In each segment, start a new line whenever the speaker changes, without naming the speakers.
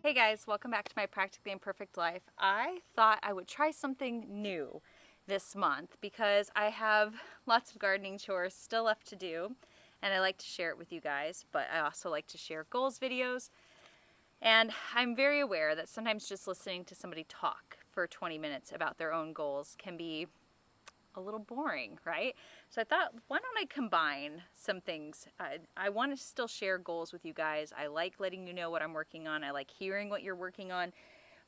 Hey guys, welcome back to my Practically Imperfect Life. I thought I would try something new this month because I have lots of gardening chores still left to do and I like to share it with you guys, but I also like to share goals videos. And I'm very aware that sometimes just listening to somebody talk for 20 minutes about their own goals can be a little boring, right? So I thought, why don't I combine some things? I want to still share goals with you guys. I like letting you know what I'm working on. I like hearing what you're working on.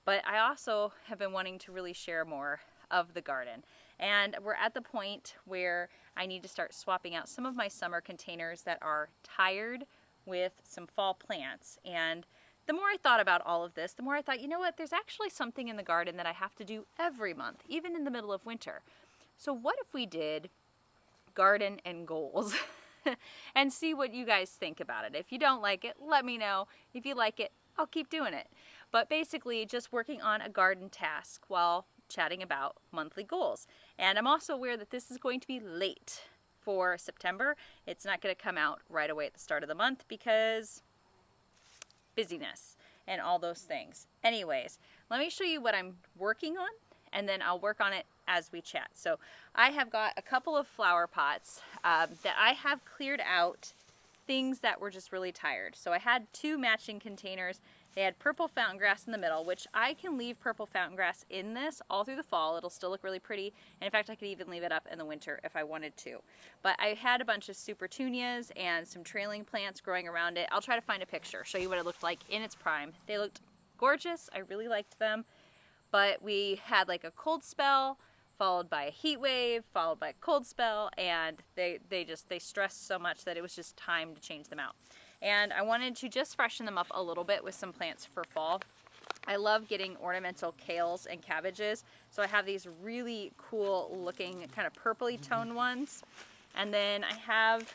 But I also have been wanting to really share more of the garden. And we're at the point where I need to start swapping out some of my summer containers that are tired with some fall plants. And the more I thought about all of this, the more I thought, you know what, there's actually something in the garden that I have to do every month, even in the middle of winter. So what if we did garden and goals and see what you guys think about it? If you don't like it, let me know. If you like it, I'll keep doing it. But basically just working on a garden task while chatting about monthly goals. And I'm also aware that this is going to be late for September. It's not going to come out right away at the start of the month because busyness and all those things. Anyways, let me show you what I'm working on and then I'll work on it as we chat. So I have got a couple of flower pots that I have cleared out things that were just really tired. So I had two matching containers. They had purple fountain grass in the middle, which I can leave purple fountain grass in this all through the fall. It'll still look really pretty. And in fact, I could even leave it up in the winter if I wanted to. But I had a bunch of supertunias and some trailing plants growing around it. I'll try to find a picture, show you what it looked like in its prime. They looked gorgeous. I really liked them. But we had like a cold spell, followed by a heat wave, followed by a cold spell, and they stressed so much that it was just time to change them out. And I wanted to just freshen them up a little bit with some plants for fall. I love getting ornamental kales and cabbages, so I have these really cool looking kind of purpley toned ones. And then I have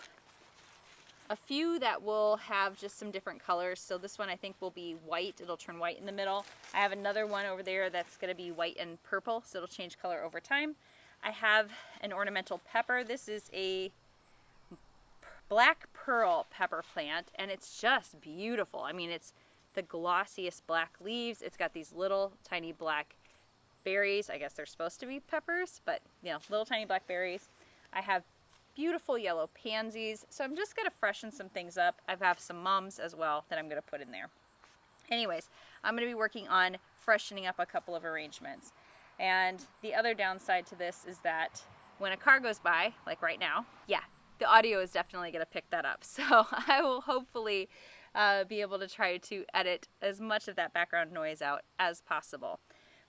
a few that will have just some different colors. So this one I think will be white. It'll turn white in the middle. I have another one over there that's going to be white and purple, so it'll change color over time. I have an ornamental pepper. This is a black pearl pepper plant, and it's just beautiful. I mean, it's the glossiest black leaves. It's got these little tiny black berries. I guess they're supposed to be peppers, but you know, little tiny black berries. I have beautiful yellow pansies. So I'm just going to freshen some things up. I have some mums as well that I'm going to put in there. Anyways, I'm going to be working on freshening up a couple of arrangements. And the other downside to this is that when a car goes by, like right now, yeah, the audio is definitely going to pick that up. So I will hopefully be able to try to edit as much of that background noise out as possible.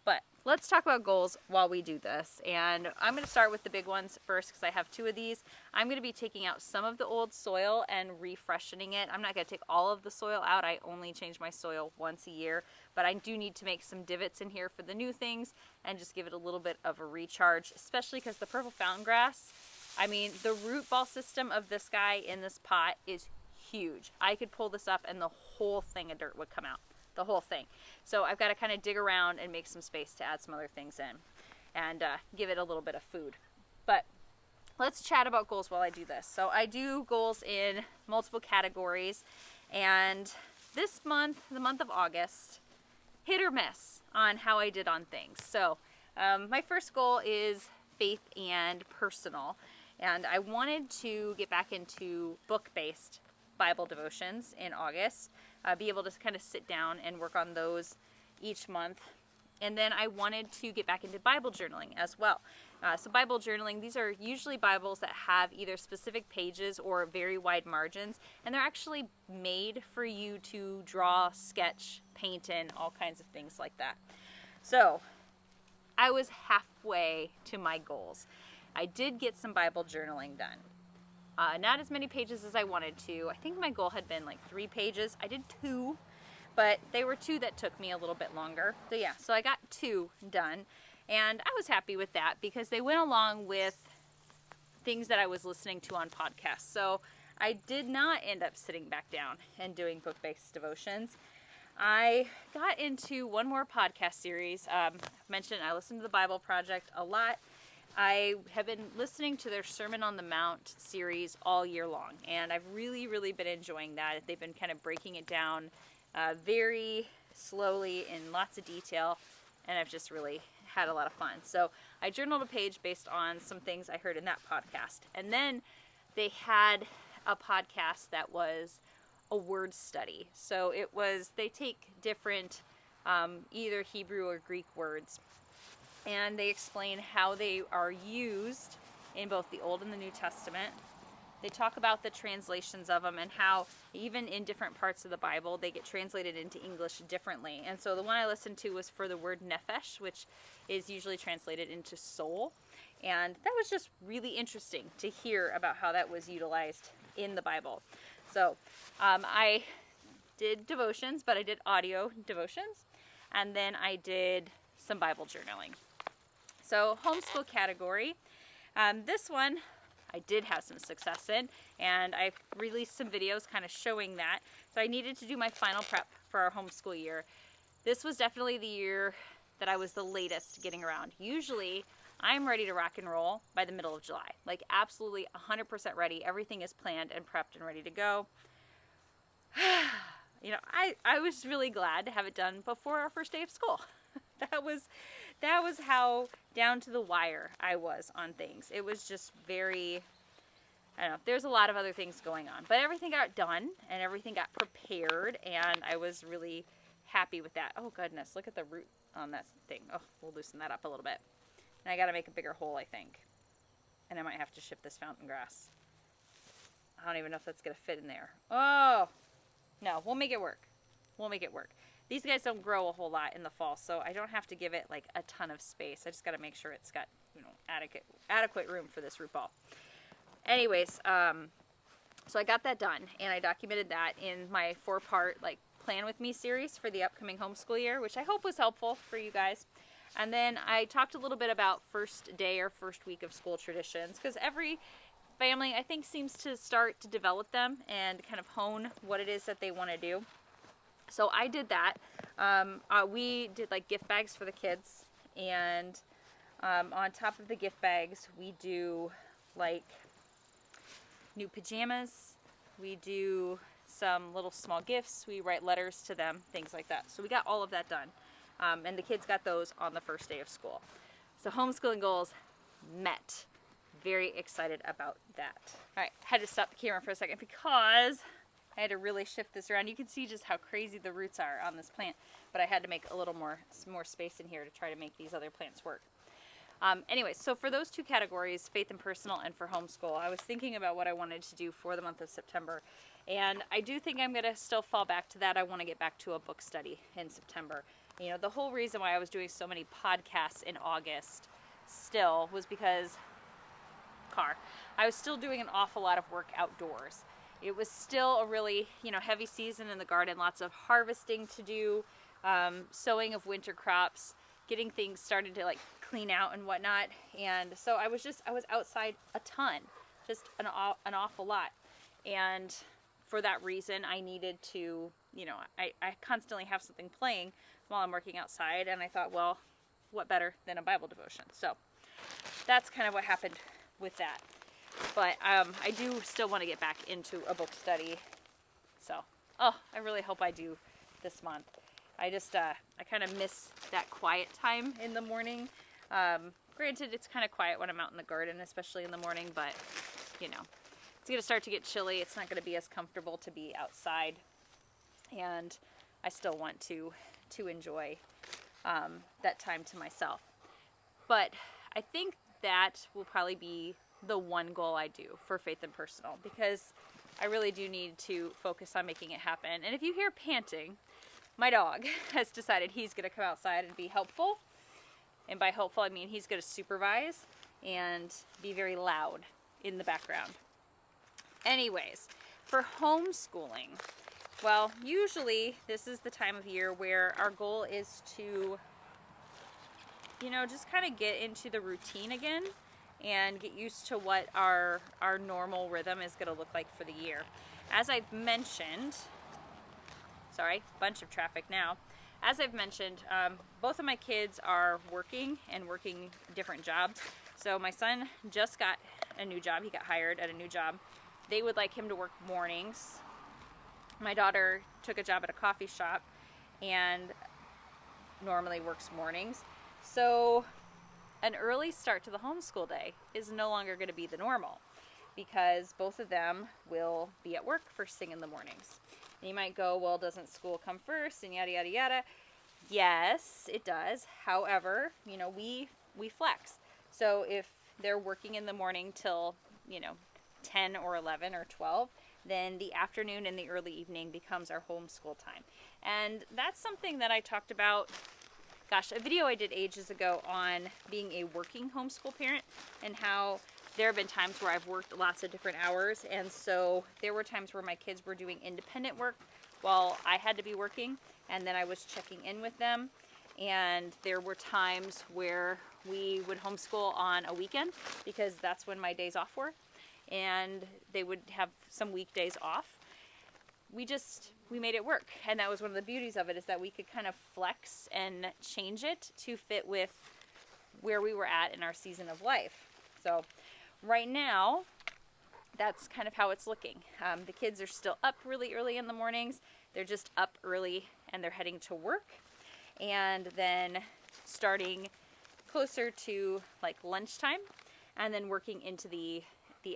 But let's talk about goals while we do this. And I'm going to start with the big ones first because I have two of these. I'm going to be taking out some of the old soil and refreshening it. I'm not going to take all of the soil out. I only change my soil once a year. But I do need to make some divots in here for the new things and just give it a little bit of a recharge, especially because the purple fountain grass, I mean, the root ball system of this guy in this pot is huge. I could pull this up and the whole thing of dirt would come out. The whole thing. So I've got to kind of dig around and make some space to add some other things in and give it a little bit of food. But let's chat about goals while I do this. So I do goals in multiple categories, and this month, the month of August, hit or miss on how I did on things. So my first goal is faith and personal, and I wanted to get back into book-based Bible devotions in August. Be able to kind of sit down and work on those each month. And then I wanted to get back into Bible journaling as well. So Bible journaling, these are usually Bibles that have either specific pages or very wide margins, and they're actually made for you to draw, sketch, paint in, all kinds of things like that. So I was halfway to my goals. I did get some Bible journaling done. Not as many pages as I wanted to. I think my goal had been like 3 pages. I did 2, but they were 2 that took me a little bit longer. So yeah, so I got 2 done, and I was happy with that because they went along with things that I was listening to on podcasts. So I did not end up sitting back down and doing book-based devotions. I got into one more podcast series. Mentioned I listened to the Bible Project a lot. I have been listening to their Sermon on the Mount series all year long, and I've really been enjoying that. They've been kind of breaking it down very slowly in lots of detail, and I've just really had a lot of fun. So I journaled a page based on some things I heard in that podcast. And then they had a podcast that was a word study. So they take different either Hebrew or Greek words, and they explain how they are used in both the Old and the New Testament. They talk about the translations of them and how even in different parts of the Bible, they get translated into English differently. And so the one I listened to was for the word nephesh, which is usually translated into soul. And that was just really interesting to hear about how that was utilized in the Bible. So I did devotions, but I did audio devotions. And then I did some Bible journaling. So homeschool category. This one I did have some success in, and I released some videos kind of showing that. So I needed to do my final prep for our homeschool year. This was definitely the year that I was the latest getting around. Usually I'm ready to rock and roll by the middle of July, like absolutely 100% ready. Everything is planned and prepped and ready to go. You know, I was really glad to have it done before our first day of school. That was how down to the wire I was on things. It was just very, I don't know, there's a lot of other things going on. But everything got done and everything got prepared, and I was really happy with that. Oh goodness, look at the root on that thing. Oh, we'll loosen that up a little bit. And I gotta make a bigger hole, I think. And I might have to shift this fountain grass. I don't even know if that's gonna fit in there. Oh, no, we'll make it work. We'll make it work. These guys don't grow a whole lot in the fall, so I don't have to give it like a ton of space. I just got to make sure it's got, you know, adequate room for this root ball. Anyways, so I got that done, and I documented that in my 4-part like plan with me series for the upcoming homeschool year, which I hope was helpful for you guys. And then I talked a little bit about first day or first week of school traditions, because every family, I think, seems to start to develop them and kind of hone what it is that they want to do. So I did that. We did like gift bags for the kids, and on top of the gift bags, we do like new pajamas. We do some little small gifts. We write letters to them, things like that. So we got all of that done. And the kids got those on the first day of school. So homeschooling goals met. Very excited about that. All right, had to stop the camera for a second because I had to really shift this around. You can see just how crazy the roots are on this plant, but I had to make a little more space in here to try to make these other plants work. Anyway, so for those two categories, faith and personal, and for homeschool, I was thinking about what I wanted to do for the month of September. And I do think I'm going to still fall back to that. I want to get back to a book study in September. You know, the whole reason why I was doing so many podcasts in August still was because I was still doing an awful lot of work outdoors. It was still a really, you know, heavy season in the garden, lots of harvesting to do, sowing of winter crops, getting things started to like clean out and whatnot. And so I was outside a ton, just an awful lot. And for that reason, I needed to, you know, I constantly have something playing while I'm working outside. And I thought, well, what better than a Bible devotion? So that's kind of what happened with that. But I do still want to get back into a book study. So, I really hope I do this month. I kind of miss that quiet time in the morning. Granted, it's kind of quiet when I'm out in the garden, especially in the morning, but, you know, it's going to start to get chilly. It's not going to be as comfortable to be outside. And I still want to enjoy that time to myself. But I think that will probably be the one goal I do for faith and personal, because I really do need to focus on making it happen. And if you hear panting, my dog has decided he's going to come outside and be helpful. And by helpful, I mean he's going to supervise and be very loud in the background. Anyways, for homeschooling, well, usually this is the time of year where our goal is to, you know, just kind of get into the routine again and get used to what our normal rhythm is going to look like for the year. As I've mentioned, sorry, bunch of traffic now. As I've mentioned, both of my kids are working different jobs. So my son just got a new job. He got hired at a new job. They would like him to work mornings. My daughter took a job at a coffee shop, and normally works mornings. So an early start to the homeschool day is no longer going to be the normal, because both of them will be at work first thing in the mornings. And you might go, well, doesn't school come first and yada, yada, yada. Yes, it does. However, we flex. So if they're working in the morning till, 10 or 11 or 12, then the afternoon and the early evening becomes our homeschool time. And that's something that I talked about, a video I did ages ago on being a working homeschool parent, and how there have been times where I've worked lots of different hours, and so there were times where my kids were doing independent work while I had to be working, and then I was checking in with them. And there were times where we would homeschool on a weekend, because that's when my days off were, and they would have some weekdays off. We made it work, and that was one of the beauties of it, is that we could kind of flex and change it to fit with where we were at in our season of life. So right now, that's kind of how it's looking. The kids are still up really early in the mornings. They're just up early and they're heading to work, and then starting closer to like lunchtime, and then working into the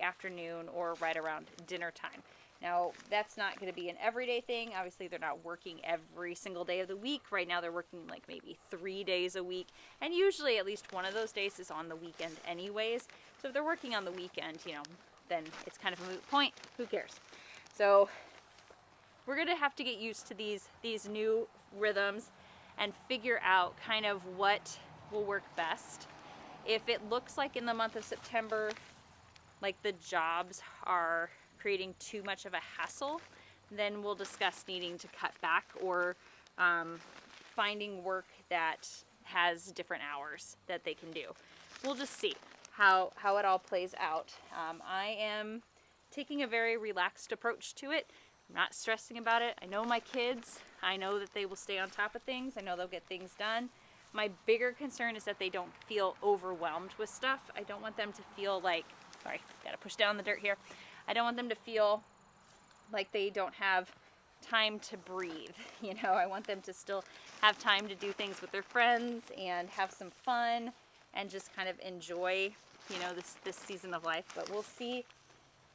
afternoon or right around dinner time. Now, that's not going to be an everyday thing. Obviously, they're not working every single day of the week. Right now, they're working like maybe 3 days a week. And usually at least one of those days is on the weekend anyways. So if they're working on the weekend, then it's kind of a moot point. Who cares? So we're going to have to get used to these new rhythms and figure out kind of what will work best. If it looks like in the month of September, like the jobs are creating too much of a hassle, then we'll discuss needing to cut back, or finding work that has different hours that they can do. We'll just see how it all plays out. I am taking a very relaxed approach to it. I'm not stressing about it. I know my kids. I know that they will stay on top of things. I know they'll get things done. My bigger concern is that they don't feel overwhelmed with stuff. I don't want them to feel like, sorry, gotta push down the dirt here. I don't want them to feel like they don't have time to breathe. I want them to still have time to do things with their friends and have some fun and just kind of enjoy, this season of life. But we'll see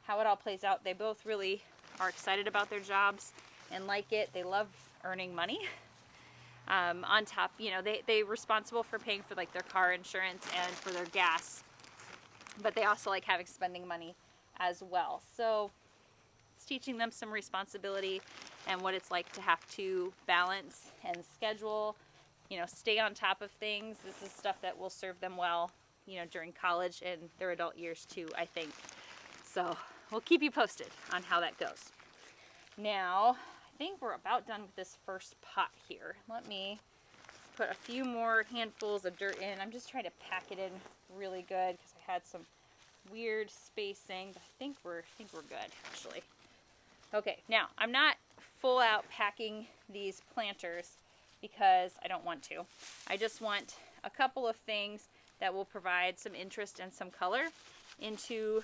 how it all plays out. They both really are excited about their jobs and like it. They love earning money. On top, they're responsible for paying for like their car insurance and for their gas, but they also like having spending money as well. So it's teaching them some responsibility and what it's like to have to balance and schedule, stay on top of things. This is stuff that will serve them well, during college and their adult years too, I think. So we'll keep you posted on how that goes. Now, I think we're about done with this first pot here. Let me put a few more handfuls of dirt in. I'm just trying to pack it in really good because I had some weird spacing, but I think we're good actually. Okay, now I'm not full out packing these planters because I don't want to. I just want a couple of things that will provide some interest and some color into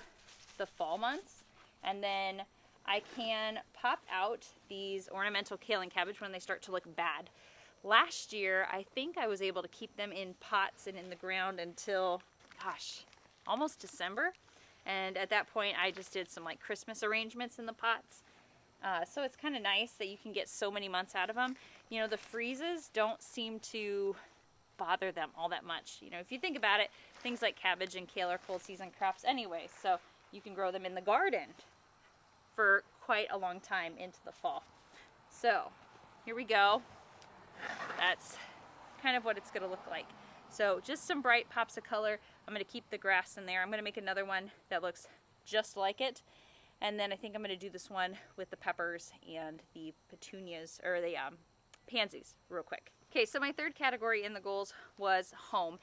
the fall months, and then I can pop out these ornamental kale and cabbage when they start to look bad. Last year, I think I was able to keep them in pots and in the ground until, almost December. And at that point, I just did some like Christmas arrangements in the pots. So it's kind of nice that you can get so many months out of them. The freezes don't seem to bother them all that much. If you think about it, things like cabbage and kale are cold season crops anyway. So you can grow them in the garden for quite a long time into the fall. So here we go. That's kind of what it's going to look like. So just some bright pops of color. I'm going to keep the grass in there. I'm going to make another one that looks just like it. And then I think I'm going to do this one with the peppers and the petunias, or the pansies, real quick. Okay, so my third category in the goals was home.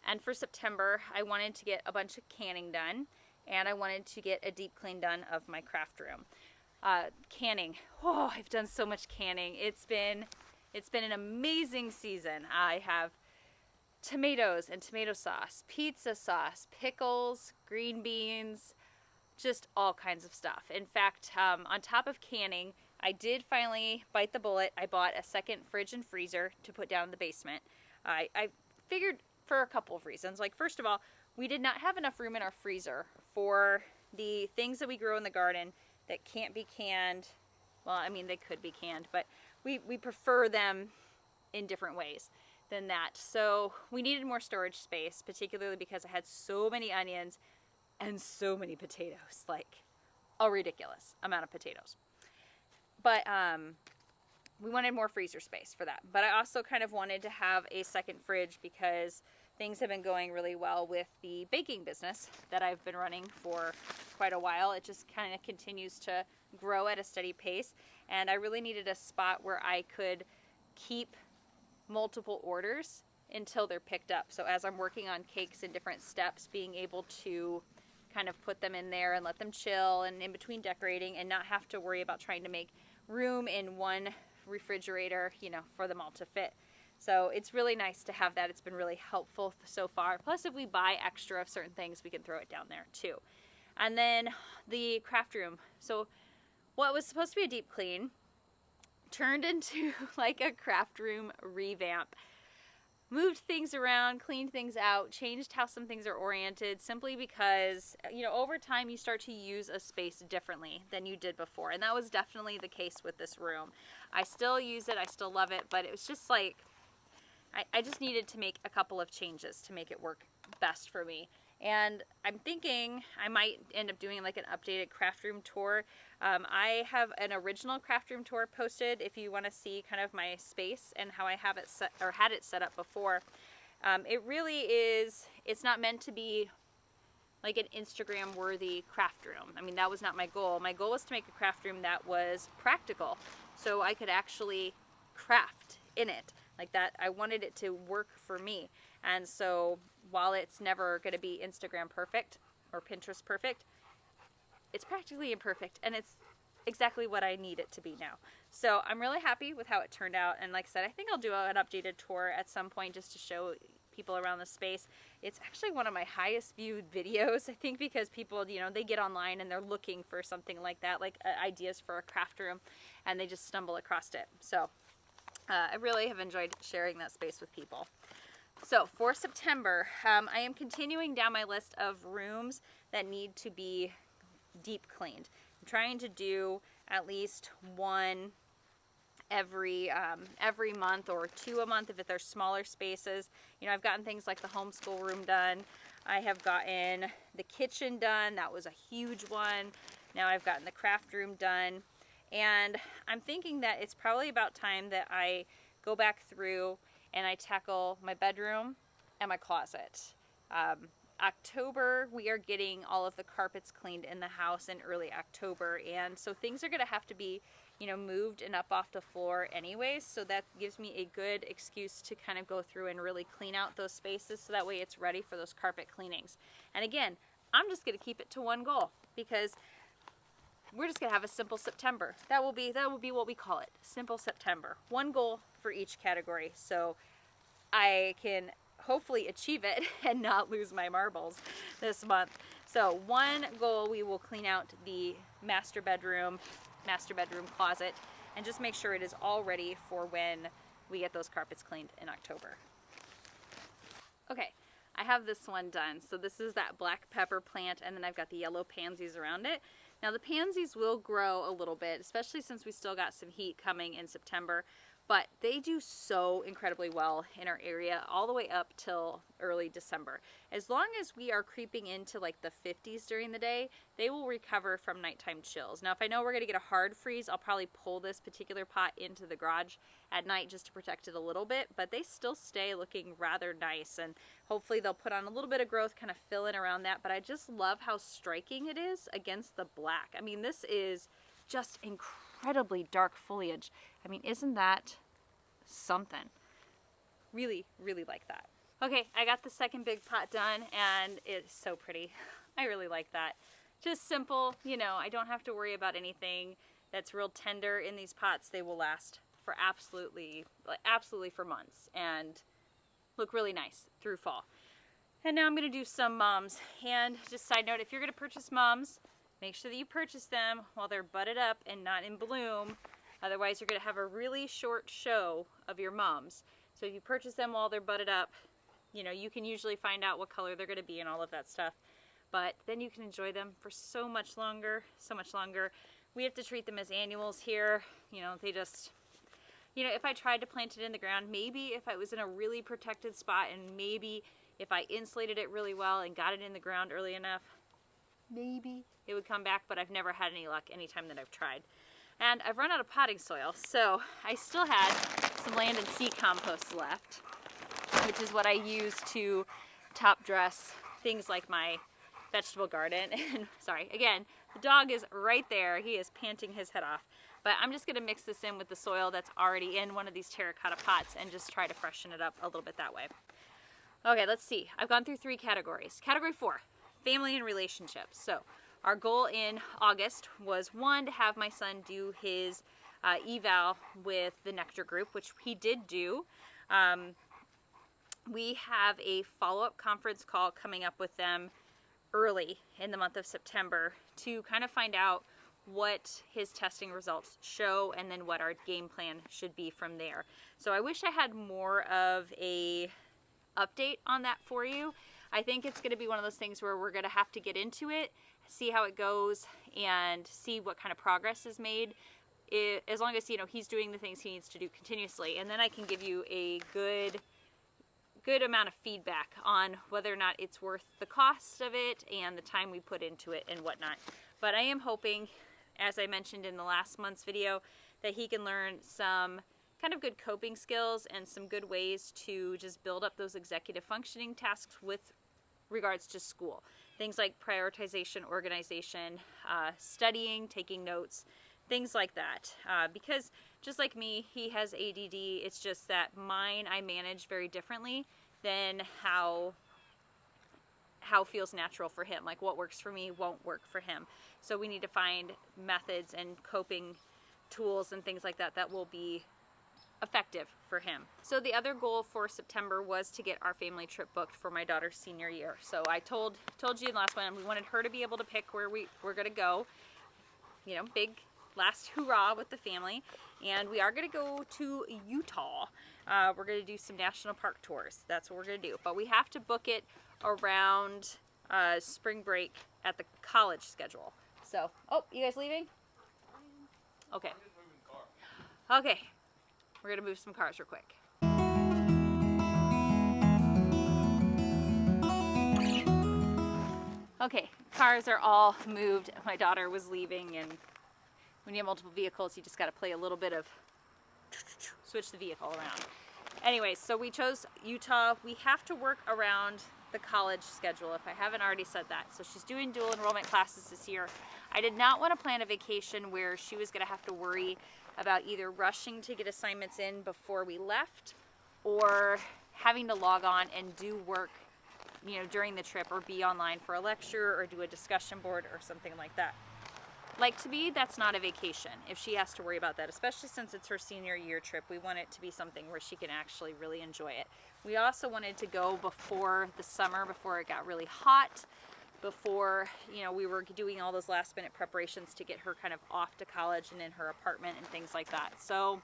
And for September, I wanted to get a bunch of canning done, and I wanted to get a deep clean done of my craft room. Canning. Oh, I've done so much canning. It's been an amazing season. I have tomatoes and tomato sauce, pizza sauce, pickles, green beans, just all kinds of stuff. In fact, on top of canning, I did finally bite the bullet. I bought a second fridge and freezer to put down in the basement. I figured for a couple of reasons. Like, first of all, we did not have enough room in our freezer for the things that we grow in the garden that can't be canned. Well, I mean, they could be canned, but we prefer them in different ways than that. So we needed more storage space, particularly because I had so many onions and so many potatoes, like a ridiculous amount of potatoes. But we wanted more freezer space for that. But I also kind of wanted to have a second fridge because things have been going really well with the baking business that I've been running for quite a while. It just kind of continues to grow at a steady pace, and I really needed a spot where I could keep multiple orders until they're picked up. So as I'm working on cakes in different steps, being able to kind of put them in there and let them chill, and in between decorating, and not have to worry about trying to make room in one refrigerator, you know, for them all to fit. So it's really nice to have that. It's been really helpful so far. Plus, if we buy extra of certain things, we can throw it down there too. And then the craft room. So what was supposed to be a deep clean turned into like a craft room revamp. Moved things around, cleaned things out, changed how some things are oriented, simply because, you know, over time you start to use a space differently than you did before. And that was definitely the case with this room. I still use it, I still love it, but it was just like, I just needed to make a couple of changes to make it work best for me. And I'm thinking I might end up doing like an updated craft room tour. I have an original craft room tour posted if you want to see kind of my space and how I have it set, or had it set up before. It really is, it's not meant to be like an Instagram worthy craft room. I mean, that was not my goal. My goal was to make a craft room that was practical, so I could actually craft in it like that. I wanted it to work for me. And so while it's never going to be Instagram perfect or Pinterest perfect, it's practically imperfect, and it's exactly what I need it to be now. So I'm really happy with how it turned out. And like I said, I think I'll do an updated tour at some point just to show people around the space. It's actually one of my highest viewed videos, I think, because people, you know, they get online and they're looking for something like that, like ideas for a craft room, and they just stumble across it. So I really have enjoyed sharing that space with people. So for September, I am continuing down my list of rooms that need to be deep cleaned. I'm trying to do at least one every month, or two a month if they're smaller spaces. You know, I've gotten things like the homeschool room done. I have gotten the kitchen done. That was a huge one. Now I've gotten the craft room done. And I'm thinking that it's probably about time that I go back through and I tackle my bedroom and my closet. October, we are getting all of the carpets cleaned in the house in early October, and so things are going to have to be, you know, moved and up off the floor anyways, so that gives me a good excuse to kind of go through and really clean out those spaces, so that way it's ready for those carpet cleanings. And again, I'm just going to keep it to one goal, because we're just going to have a simple September. That will be what we call it, simple September. One goal for each category, so I can hopefully achieve it and not lose my marbles this month. So one goal, we will clean out the master bedroom closet, and just make sure it is all ready for when we get those carpets cleaned in October. Okay, I have this one done. So this is that black pepper plant, and then I've got the yellow pansies around it. Now the pansies will grow a little bit, especially since we still got some heat coming in September, but they do so incredibly well in our area all the way up till early December. As long as we are creeping into like the 50s during the day, they will recover from nighttime chills. Now if I know we're gonna get a hard freeze, I'll probably pull this particular pot into the garage at night just to protect it a little bit, but they still stay looking rather nice, and hopefully they'll put on a little bit of growth, kind of fill in around that. But I just love how striking it is against the black. I mean, this is just incredibly dark foliage. I mean, isn't that something? Really, really like that. Okay, I got the second big pot done, and it's so pretty. I really like that. Just simple, you know, I don't have to worry about anything that's real tender in these pots. They will last for absolutely for months and look really nice through fall. And now I'm gonna do some mums. And just side note, if you're gonna purchase mums, make sure that you purchase them while they're budded up and not in bloom, Otherwise, you're going to have a really short show of your mums. So if you purchase them while they're budded up, you know, you can usually find out what color they're going to be and all of that stuff. But then you can enjoy them for so much longer, so much longer. We have to treat them as annuals here. You know, they just, you know, if I tried to plant it in the ground, maybe if I was in a really protected spot and maybe if I insulated it really well and got it in the ground early enough, maybe it would come back, but I've never had any luck anytime that I've tried. And I've run out of potting soil, so I still had some land and sea compost left, which is what I use to top dress things like my vegetable garden. And sorry, again, the dog is right there. He is panting his head off. But I'm just gonna mix this in with the soil that's already in one of these terracotta pots and just try to freshen it up a little bit that way. Okay, let's see. I've gone through 3 categories. Category 4, family and relationships. So our goal in August was 1, to have my son do his eval with the Nectar group, which he did do. We have a follow-up conference call coming up with them early in the month of September to kind of find out what his testing results show and then what our game plan should be from there. So I wish I had more of a update on that for you. I think it's going to be one of those things where we're going to have to get into it, see how it goes, and see what kind of progress is made. As long as, you know, he's doing the things he needs to do continuously, and then I can give you a good amount of feedback on whether or not it's worth the cost of it and the time we put into it and whatnot. But I am hoping, as I mentioned in the last month's video, that he can learn some kind of good coping skills and some good ways to just build up those executive functioning tasks with regards to school. Things like prioritization, organization, studying, taking notes, things like that. Because just like me, he has ADD. It's just that mine I manage very differently than how feels natural for him. Like what works for me won't work for him. So we need to find methods and coping tools and things like that that will be effective for him. So the other goal for September was to get our family trip booked for my daughter's senior year. So I told you in the last one, we wanted her to be able to pick where we're going to go. You know, big last hurrah with the family. And we are going to go to Utah. We're going to do some national park tours. That's what we're going to do. But we have to book it around spring break at the college schedule. So, oh, you guys leaving? Okay. Okay. We're going to move some cars real quick. Okay, cars are all moved. My daughter was leaving, and when you have multiple vehicles, you just got to play a little bit of switch the vehicle around. Anyways, so we chose Utah. We have to work around the college schedule, if I haven't already said that. So she's doing dual enrollment classes this year. I did not want to plan a vacation where she was going to have to worry about either rushing to get assignments in before we left or having to log on and do work, you know, during the trip or be online for a lecture or do a discussion board or something like that. Like, to me, that's not a vacation if she has to worry about that, especially since it's her senior year trip. We want it to be something where she can actually really enjoy it. We also wanted to go before the summer, before it got really hot, before, you know, we were doing all those last minute preparations to get her kind of off to college and in her apartment and things like that. So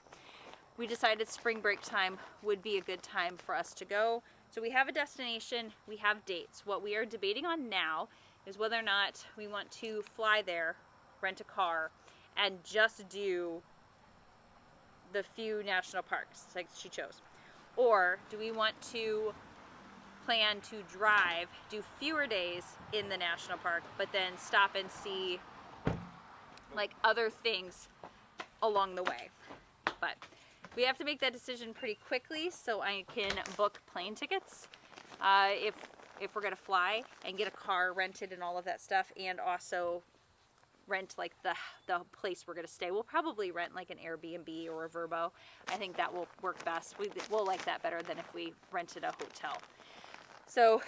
we decided spring break time would be a good time for us to go. So we have a destination, we have dates. What we are debating on now is whether or not we want to fly there, rent a car, and just do the few national parks like she chose. Or do we want to plan to drive, do fewer days in the national park, but then stop and see like other things along the way. But we have to make that decision pretty quickly so I can book plane tickets if we're gonna fly, and get a car rented and all of that stuff, and also rent like the place we're gonna stay. We'll probably rent like an Airbnb or a Vrbo. I think that will work best. We'll like that better than if we rented a hotel. So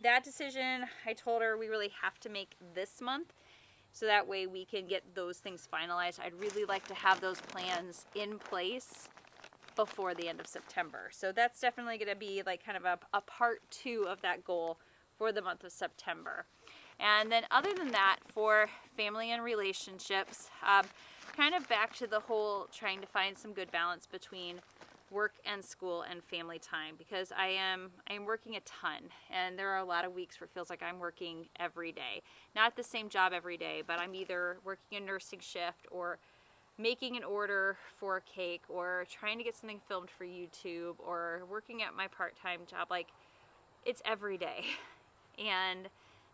that decision, I told her we really have to make this month, so that way we can get those things finalized. I'd really like to have those plans in place before the end of September. So that's definitely going to be like kind of a part 2 of that goal for the month of September. And then other than that, for family and relationships, kind of back to the whole trying to find some good balance between work and school and family time, because I am working a ton, and there are a lot of weeks where it feels like I'm working every day. Not the same job every day, but I'm either working a nursing shift or making an order for a cake or trying to get something filmed for YouTube or working at my part-time job. Like, it's every day and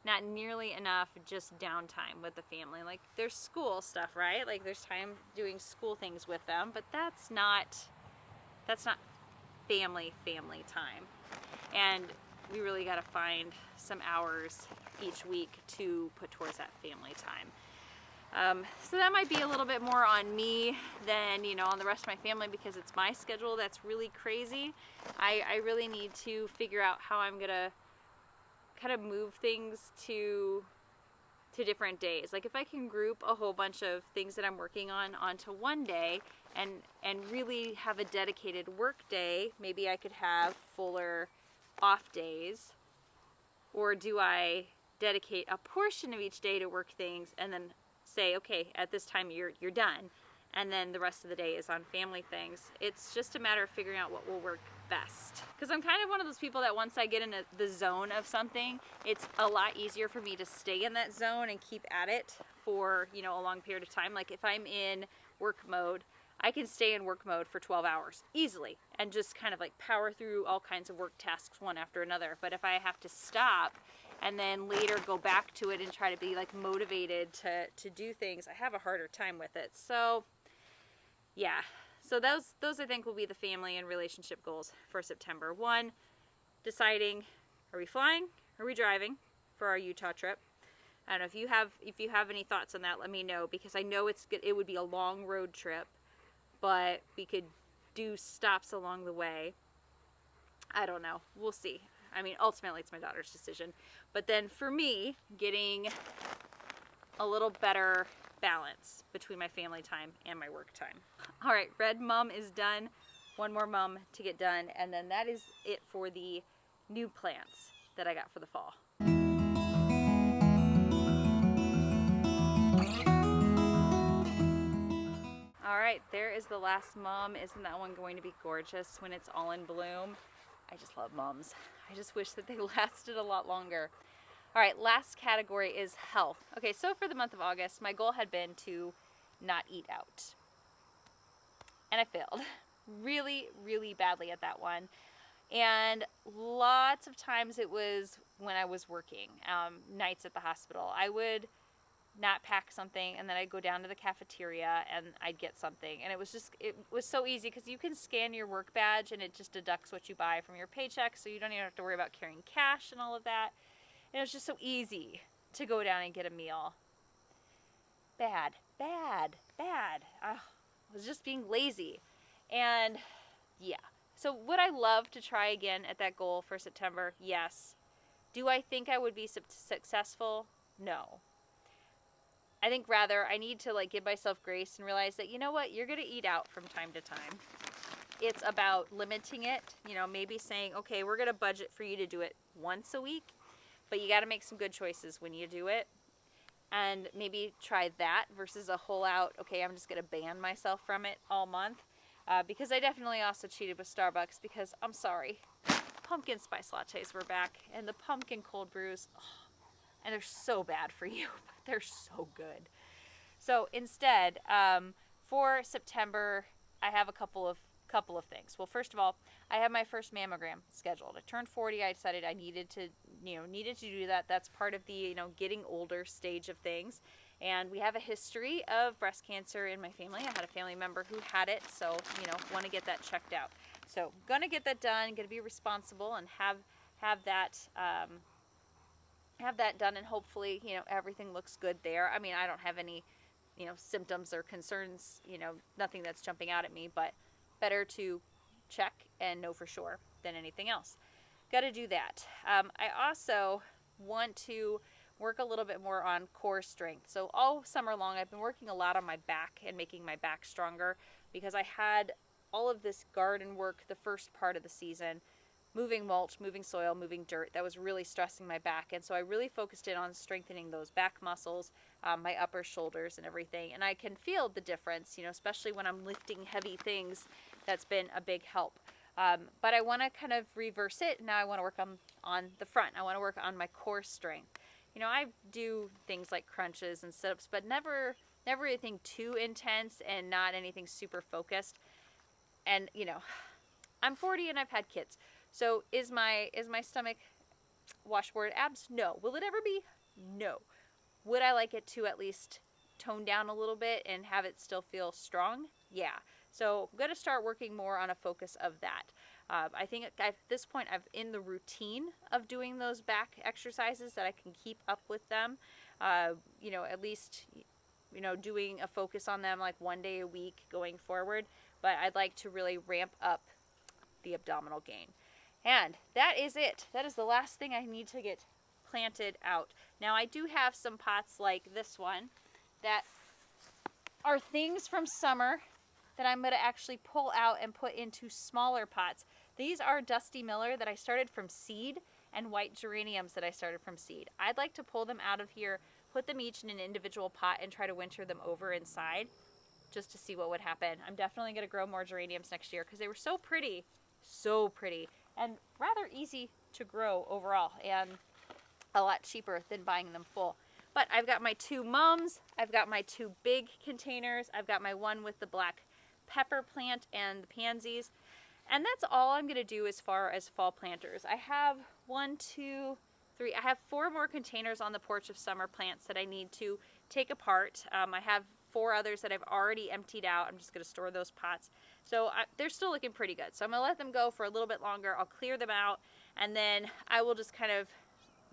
not nearly enough just downtime with the family. Like, there's school stuff, right? Like, there's time doing school things with them, but that's not family time. And we really got to find some hours each week to put towards that family time. So that might be a little bit more on me than, on the rest of my family, because it's my schedule that's really crazy. I really need to figure out how I'm gonna kind of move things to different days. Like, if I can group a whole bunch of things that I'm working on onto one day and really have a dedicated work day, maybe I could have fuller off days. Or do I dedicate a portion of each day to work things and then say, okay, at this time you're done, and then the rest of the day is on family things? It's just a matter of figuring out what will work best. Because I'm kind of one of those people that once I get in the zone of something, it's a lot easier for me to stay in that zone and keep at it for, a long period of time. Like, if I'm in work mode, I can stay in work mode for 12 hours easily and just kind of like power through all kinds of work tasks one after another. But if I have to stop and then later go back to it and try to be like motivated to do things, I have a harder time with it. So yeah, so those I think will be the family and relationship goals for September. 1, deciding, are we flying? Are we driving for our Utah trip? I don't know, if you have any thoughts on that, let me know, because I know it would be a long road trip, but we could do stops along the way. I don't know. We'll see. I mean, ultimately it's my daughter's decision. But then for me, getting a little better balance between my family time and my work time. All right, red mum is done. One more mum to get done, and then that is it for the new plants that I got for the fall. All right, there is the last mum. Isn't that one going to be gorgeous when it's all in bloom? I just love mums. I just wish that they lasted a lot longer. All right, last category is health. Okay, so for the month of August, my goal had been to not eat out. And I failed really, really badly at that one. And lots of times it was when I was working, nights at the hospital. I would not pack something, and then I'd go down to the cafeteria and I'd get something. And it was so easy, because you can scan your work badge and it just deducts what you buy from your paycheck, so you don't even have to worry about carrying cash and all of that. And it was just so easy to go down and get a meal. Bad. I was just being lazy. And yeah. So would I love to try again at that goal for September? Yes. Do I think I would be successful? No. I think rather I need to give myself grace and realize that, you know what, you're going to eat out from time to time. It's about limiting it, maybe saying, okay, we're going to budget for you to do it once a week, but you got to make some good choices when you do it. And maybe try that versus a whole out, okay, I'm just going to ban myself from it all month. Because I definitely also cheated with Starbucks, because I'm sorry, pumpkin spice lattes were back, and the pumpkin cold brews, and they're so bad for you, but they're so good. So instead, for September, I have a couple of things. Well, first of all, I have my first mammogram scheduled. I turned 40. I decided I needed to do that. That's part of the getting older stage of things. And we have a history of breast cancer in my family. I had a family member who had it, so want to get that checked out. So gonna get that done. Gonna be responsible and have that done, and hopefully everything looks good there. I mean, I don't have any symptoms or concerns. Nothing that's jumping out at me, but better to check and know for sure than anything else. Got to do that. I also want to work a little bit more on core strength. So all summer long, I've been working a lot on my back and making my back stronger, because I had all of this garden work the first part of the season, moving mulch, moving soil, moving dirt. That was really stressing my back. And so I really focused in on strengthening those back muscles, my upper shoulders and everything. And I can feel the difference, you know, especially when I'm lifting heavy things. That's been a big help. But I want to kind of reverse it. Now I want to work on the front. I want to work on my core strength. You know, I do things like crunches and sit-ups, but never anything too intense and not anything super focused. And, you know, I'm 40 and I've had kids. So is my stomach washboard abs? No. Will it ever be? No. Would I like it to at least tone down a little bit and have it still feel strong? Yeah. So I'm going to start working more on a focus of that. I think at this point I'm in the routine of doing those back exercises that I can keep up with them. You know, at least, you know, doing a focus on them like one day a week going forward. But I'd like to really ramp up the abdominal gain. And that is it. That is the last thing I need to get planted out. Now I do have some pots like this one that are things from summer that I'm going to actually pull out and put into smaller pots. These are Dusty Miller that I started from seed and white geraniums that I started from seed. I'd like to pull them out of here, put them each in an individual pot and try to winter them over inside just to see what would happen. I'm definitely going to grow more geraniums next year because they were so pretty, and rather easy to grow overall and a lot cheaper than buying them full. But I've got my 2 mums, I've got my 2 big containers, I've got my one with the black pepper plant and the pansies, and that's all I'm going to do as far as fall planters. I have 1, 2, 3, I have 4 more containers on the porch of summer plants that I need to take apart. I have 4 others that I've already emptied out. I'm just going to store those pots. So they're still looking pretty good. So I'm going to let them go for a little bit longer. I'll clear them out, and then I will just kind of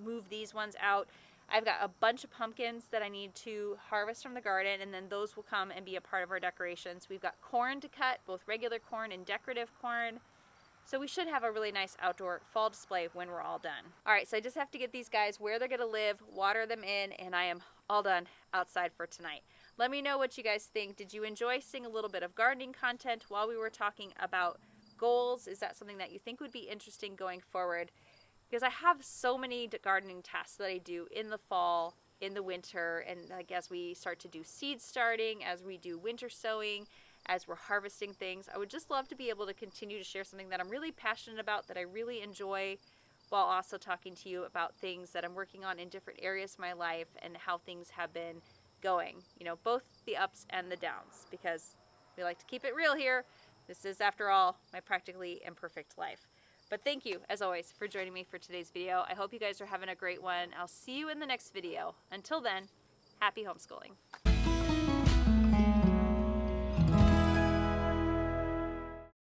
move these ones out. I've got a bunch of pumpkins that I need to harvest from the garden, and then those will come and be a part of our decorations. We've got corn to cut, both regular corn and decorative corn. So we should have a really nice outdoor fall display when we're all done. All right, so I just have to get these guys where they're gonna live, water them in, and I am all done outside for tonight. Let me know what you guys think. Did you enjoy seeing a little bit of gardening content while we were talking about goals? Is that something that you think would be interesting going forward? Because I have so many gardening tasks that I do in the fall, in the winter, and like as we start to do seed starting, as we do winter sowing, as we're harvesting things, I would just love to be able to continue to share something that I'm really passionate about, that I really enjoy, while also talking to you about things that I'm working on in different areas of my life and how things have been going. You know, both the ups and the downs, because we like to keep it real here. This is, after all, my practically imperfect life. But thank you, as always, for joining me for today's video. I hope you guys are having a great one. I'll see you in the next video. Until then, happy homeschooling.